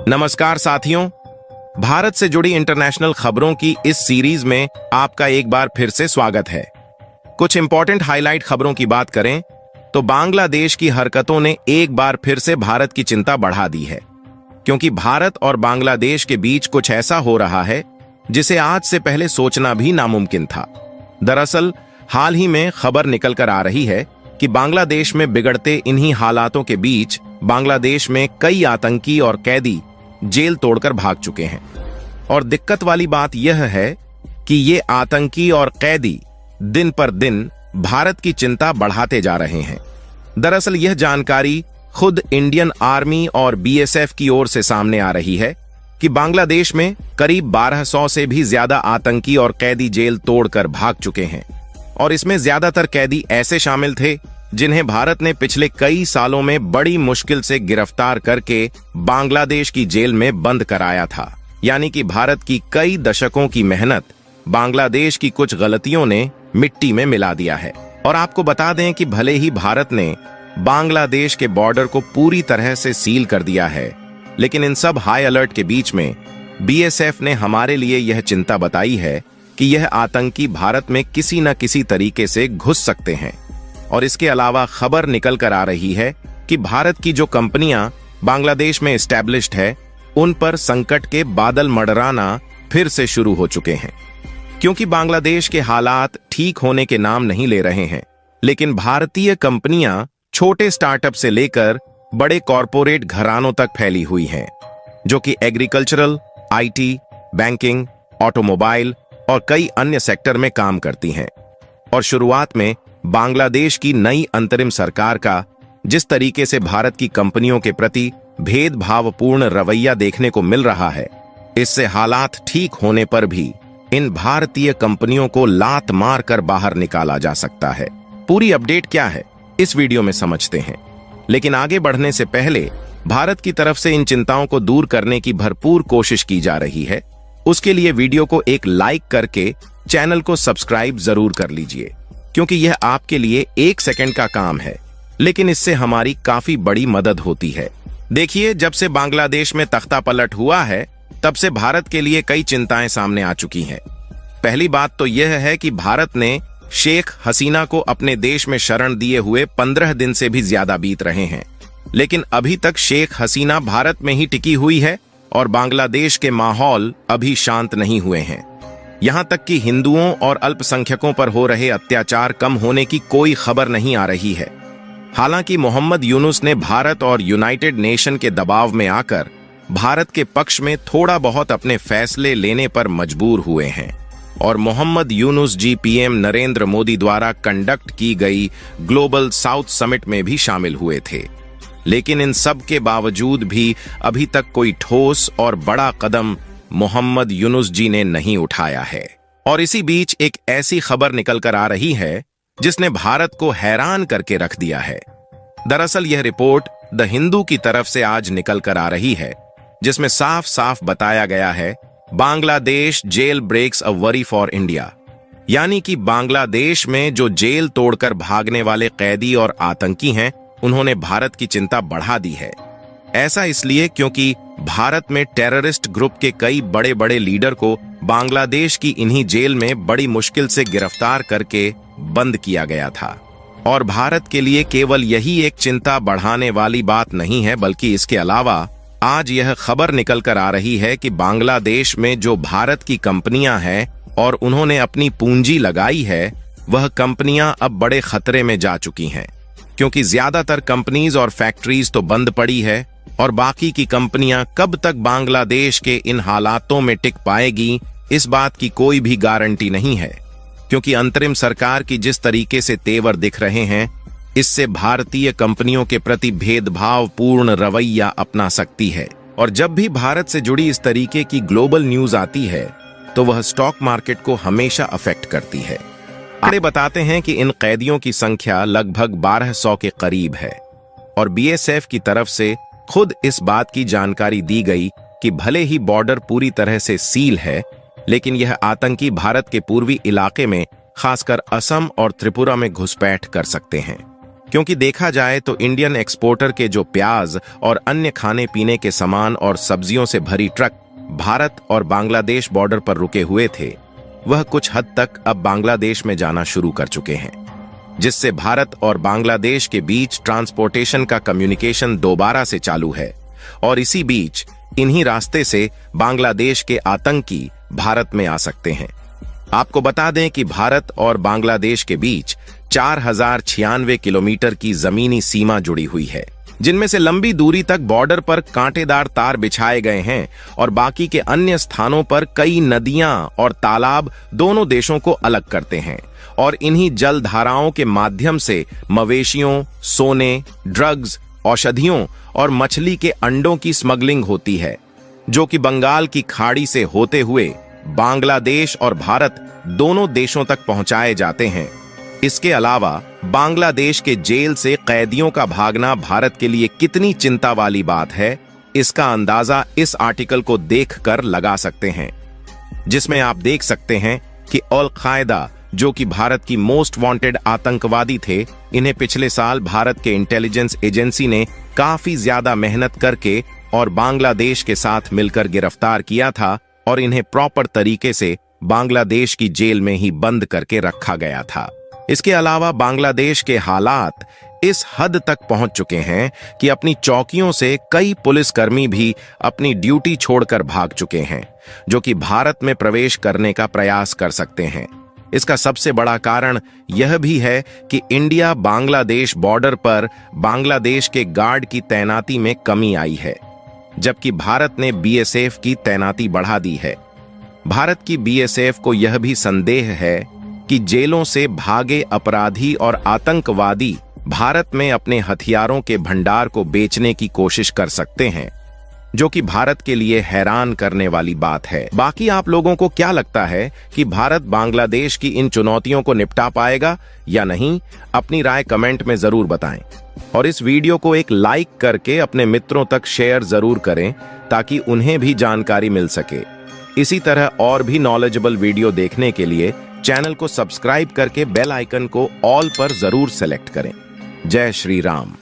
नमस्कार साथियों, भारत से जुड़ी इंटरनेशनल खबरों की इस सीरीज में आपका एक बार फिर से स्वागत है। कुछ इंपॉर्टेंट हाईलाइट खबरों की बात करें तो बांग्लादेश की हरकतों ने एक बार फिर से भारत की चिंता बढ़ा दी है, क्योंकि भारत और बांग्लादेश के बीच कुछ ऐसा हो रहा है जिसे आज से पहले सोचना भी नामुमकिन था। दरअसल हाल ही में खबर निकल कर आ रही है कि बांग्लादेश में बिगड़ते इन्हीं हालातों के बीच बांग्लादेश में कई आतंकी और कैदी जेल तोड़कर भाग चुके हैं। और दिक्कत वाली बात यह है कि ये आतंकी और कैदी दिन पर दिन भारत की चिंता बढ़ाते जा रहे हैं। दरअसल यह जानकारी खुद इंडियन आर्मी और बीएसएफ की ओर से सामने आ रही है कि बांग्लादेश में करीब 1200 से भी ज्यादा आतंकी और कैदी जेल तोड़कर भाग चुके हैं, और इसमें ज्यादातर कैदी ऐसे शामिल थे जिन्हें भारत ने पिछले कई सालों में बड़ी मुश्किल से गिरफ्तार करके बांग्लादेश की जेल में बंद कराया था। यानी कि भारत की कई दशकों की मेहनत बांग्लादेश की कुछ गलतियों ने मिट्टी में मिला दिया है। और आपको बता दें कि भले ही भारत ने बांग्लादेश के बॉर्डर को पूरी तरह से सील कर दिया है, लेकिन इन सब हाई अलर्ट के बीच में बीएसएफ ने हमारे लिए यह चिंता बताई है कि यह आतंकी भारत में किसी न किसी तरीके से घुस सकते हैं। और इसके अलावा खबर निकल कर आ रही है कि भारत की जो कंपनियां बांग्लादेश में एस्टैब्लिश्ड है, उन पर संकट के बादल मंडराना फिर से शुरू हो चुके हैं, क्योंकि बांग्लादेश के हालात ठीक होने के नाम नहीं ले रहे हैं। लेकिन भारतीय कंपनियां छोटे स्टार्टअप से लेकर बड़े कॉरपोरेट घरानों तक फैली हुई हैं, जो कि एग्रीकल्चरल, आईटी, बैंकिंग, ऑटोमोबाइल और कई अन्य सेक्टर में काम करती हैं। और शुरुआत में बांग्लादेश की नई अंतरिम सरकार का जिस तरीके से भारत की कंपनियों के प्रति भेदभावपूर्ण रवैया देखने को मिल रहा है, इससे हालात ठीक होने पर भी इन भारतीय कंपनियों को लात मार कर बाहर निकाला जा सकता है। पूरी अपडेट क्या है इस वीडियो में समझते हैं, लेकिन आगे बढ़ने से पहले भारत की तरफ से इन चिंताओं को दूर करने की भरपूर कोशिश की जा रही है। उसके लिए वीडियो को एक लाइक करके चैनल को सब्सक्राइब जरूर कर लीजिए, क्योंकि यह आपके लिए 1 सेकंड का काम है, लेकिन इससे हमारी काफी बड़ी मदद होती है। देखिए, जब से बांग्लादेश में तख्ता पलट हुआ है, तब से भारत के लिए कई चिंताएं सामने आ चुकी हैं। पहली बात तो यह है कि भारत ने शेख हसीना को अपने देश में शरण दिए हुए 15 दिन से भी ज्यादा बीत रहे हैं, लेकिन अभी तक शेख हसीना भारत में ही टिकी हुई है और बांग्लादेश के माहौल अभी शांत नहीं हुए हैं। यहां तक कि हिंदुओं और अल्पसंख्यकों पर हो रहे अत्याचार कम होने की कोई खबर नहीं आ रही है। हालांकि मोहम्मद यूनुस ने भारत और यूनाइटेड नेशन के दबाव में आकर भारत के पक्ष में थोड़ा बहुत अपने फैसले लेने पर मजबूर हुए हैं, और मोहम्मद यूनुस जी पीएम नरेंद्र मोदी द्वारा कंडक्ट की गई ग्लोबल साउथ समिट में भी शामिल हुए थे। लेकिन इन सब के बावजूद भी अभी तक कोई ठोस और बड़ा कदम मोहम्मद यूनुस जी ने नहीं उठाया है। और इसी बीच एक ऐसी खबर निकल कर आ रही है जिसने भारत को हैरान करके रख दिया है। दरअसल यह रिपोर्ट द हिंदू की तरफ से आज निकल कर आ रही है, जिसमें साफ साफ बताया गया है, Bangladesh jail breaks a worry for India. यानी कि बांग्लादेश में जो जेल तोड़कर भागने वाले कैदी और आतंकी हैं, उन्होंने भारत की चिंता बढ़ा दी है। ऐसा इसलिए क्योंकि भारत में टेररिस्ट ग्रुप के कई बड़े बड़े लीडर को बांग्लादेश की इन्हीं जेल में बड़ी मुश्किल से गिरफ्तार करके बंद किया गया था। और भारत के लिए केवल यही एक चिंता बढ़ाने वाली बात नहीं है, बल्कि इसके अलावा आज यह खबर निकल कर आ रही है कि बांग्लादेश में जो भारत की कंपनियां हैं और उन्होंने अपनी पूंजी लगाई है, वह कंपनियां अब बड़े खतरे में जा चुकी हैं, क्योंकि ज्यादातर कंपनीज और फैक्ट्रीज तो बंद पड़ी है, और बाकी की कंपनियां कब तक बांग्लादेश के इन हालातों में टिक पाएगी, इस बात की कोई भी गारंटी नहीं है। क्योंकि अंतरिम सरकार की जिस तरीके से तेवर दिख रहे हैं, इससे भारतीय कंपनियों के प्रति भेदभावपूर्ण रवैया अपना सकती है। और जब भी भारत से जुड़ी इस तरीके की ग्लोबल न्यूज आती है, तो वह स्टॉक मार्केट को हमेशा अफेक्ट करती है। आंकड़े बताते हैं कि इन कैदियों की संख्या लगभग 1200 के करीब है, और बीएसएफ की तरफ से खुद इस बात की जानकारी दी गई कि भले ही बॉर्डर पूरी तरह से सील है, लेकिन यह आतंकी भारत के पूर्वी इलाके में, खासकर असम और त्रिपुरा में घुसपैठ कर सकते हैं, क्योंकि देखा जाए तो इंडियन एक्सपोर्टर के जो प्याज और अन्य खाने पीने के सामान और सब्जियों से भरी ट्रक भारत और बांग्लादेश बॉर्डर पर रुके हुए थे, वह कुछ हद तक अब बांग्लादेश में जाना शुरू कर चुके हैं, जिससे भारत और बांग्लादेश के बीच ट्रांसपोर्टेशन का कम्युनिकेशन दोबारा से चालू है। और इसी बीच इन्हीं रास्ते से बांग्लादेश के आतंकी भारत में आ सकते हैं। आपको बता दें कि भारत और बांग्लादेश के बीच 4096 किलोमीटर की जमीनी सीमा जुड़ी हुई है, जिनमें से लंबी दूरी तक बॉर्डर पर कांटेदार तार बिछाए गए हैं और बाकी के अन्य स्थानों पर कई नदियां और तालाब दोनों देशों को अलग करते हैं। और इन्हीं जल धाराओं के माध्यम से मवेशियों, सोने, ड्रग्स, औषधियों और मछली के अंडों की स्मगलिंग होती है, जो कि बंगाल की खाड़ी से होते हुए बांग्लादेश और भारत दोनों देशों तक पहुंचाए जाते हैं। इसके अलावा बांग्लादेश के जेल से कैदियों का भागना भारत के लिए कितनी चिंता वाली बात है, इसका अंदाजा इस आर्टिकल को देखकर लगा सकते हैं, जिसमें आप देख सकते हैं कि अल-कायदा, जो कि भारत की मोस्ट वांटेड आतंकवादी थे, इन्हें पिछले साल भारत के इंटेलिजेंस एजेंसी ने काफी ज्यादा मेहनत करके और बांग्लादेश के साथ मिलकर गिरफ्तार किया था और इन्हें प्रॉपर तरीके से बांग्लादेश की जेल में ही बंद करके रखा गया था। इसके अलावा बांग्लादेश के हालात इस हद तक पहुंच चुके हैं कि अपनी चौकियों से कई पुलिसकर्मी भी अपनी ड्यूटी छोड़कर भाग चुके हैं, जो कि भारत में प्रवेश करने का प्रयास कर सकते हैं। इसका सबसे बड़ा कारण यह भी है कि इंडिया बांग्लादेश बॉर्डर पर बांग्लादेश के गार्ड की तैनाती में कमी आई है, जबकि भारत ने बीएसएफ की तैनाती बढ़ा दी है। भारत की बीएसएफ को यह भी संदेह है कि जेलों से भागे अपराधी और आतंकवादी भारत में अपने हथियारों के भंडार को बेचने की कोशिश कर सकते हैं, जो कि भारत के लिए हैरान करने वाली बात है। बाकी आप लोगों को क्या लगता है कि भारत बांग्लादेश की इन चुनौतियों को निपटा पाएगा या नहीं? अपनी राय कमेंट में जरूर बताएं और इस वीडियो को एक लाइक करके अपने मित्रों तक शेयर जरूर करें, ताकि उन्हें भी जानकारी मिल सके। इसी तरह और भी नॉलेजेबल वीडियो देखने के लिए चैनल को सब्सक्राइब करके बेल आइकन को ऑल पर जरूर सेलेक्ट करें। जय श्री राम।